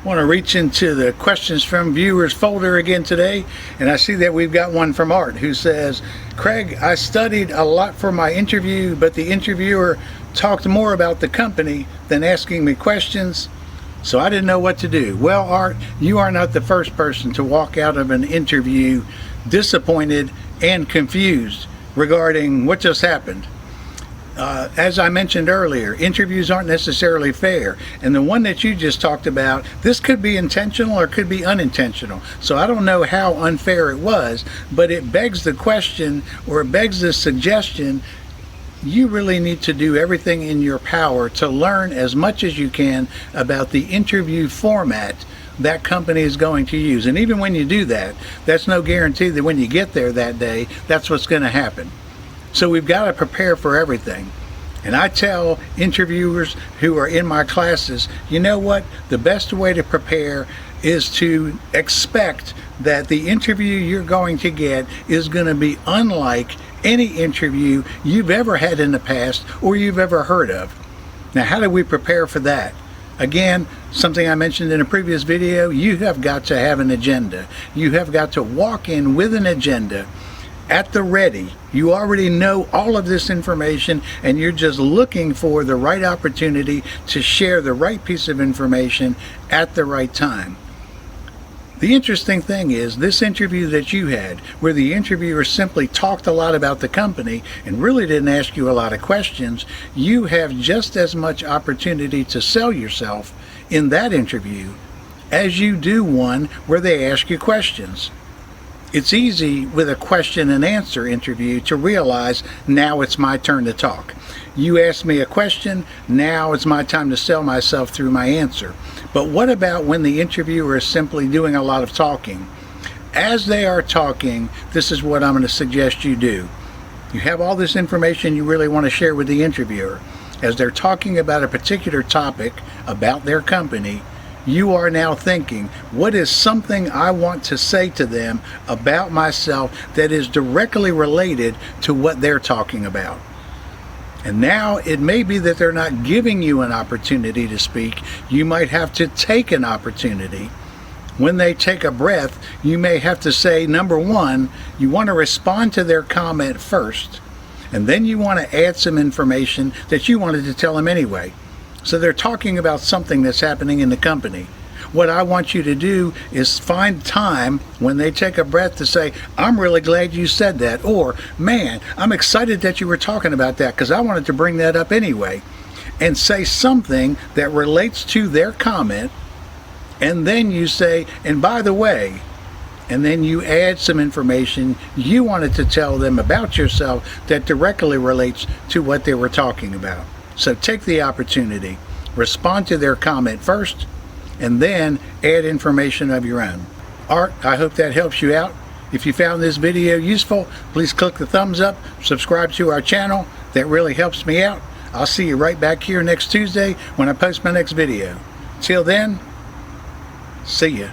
Want to reach into the questions from viewers folder again today, and I see that we've got one from Art who says, Craig, I studied a lot for my interview, but the interviewer talked more about the company than asking me questions, so I didn't know what to do. Well, Art, you are not the first person to walk out of an interview disappointed and confused regarding what just happened. As I mentioned earlier, interviews aren't necessarily fair, and the one that you just talked about, this could be intentional or could be unintentional. So I don't know how unfair it was, but it begs the question, or it begs the suggestion, you really need to do everything in your power to learn as much as you can about the interview format that company is going to use. And even when you do that, that's no guarantee that when you get there that day, that's what's going to happen. So we've got to prepare for everything. And I tell interviewers who are in my classes, you know what? The best way to prepare is to expect that the interview you're going to get is going to be unlike any interview you've ever had in the past or you've ever heard of. Now, how do we prepare for that? Again, something I mentioned in a previous video, you have got to have an agenda. You have got to walk in with an agenda at the ready. You already know all of this information, and you're just looking for the right opportunity to share the right piece of information at the right time. The interesting thing is, this interview that you had, where the interviewer simply talked a lot about the company and really didn't ask you a lot of questions, you have just as much opportunity to sell yourself in that interview as you do one where they ask you questions. It's easy with a question and answer interview to realize, now it's my turn to talk. You asked me a question, now it's my time to sell myself through my answer. But what about when the interviewer is simply doing a lot of talking? As they are talking, this is what I'm going to suggest you do. You have all this information you really want to share with the interviewer. As they're talking about a particular topic about their company, you are now thinking, what is something I want to say to them about myself that is directly related to what they're talking about? And now it may be that they're not giving you an opportunity to speak. You might have to take an opportunity. When they take a breath, you may have to say, number one, you want to respond to their comment first, and then you want to add some information that you wanted to tell them anyway. So they're talking about something that's happening in the company. What I want you to do is find time when they take a breath to say, I'm really glad you said that, or man, I'm excited that you were talking about that because I wanted to bring that up anyway. And say something that relates to their comment, and then you say, and by the way, and then you add some information you wanted to tell them about yourself that directly relates to what they were talking about. So take the opportunity, respond to their comment first, and then add information of your own. Art, I hope that helps you out. If you found this video useful, please click the thumbs up, subscribe to our channel. That really helps me out. I'll see you right back here next Tuesday when I post my next video. Till then, see ya.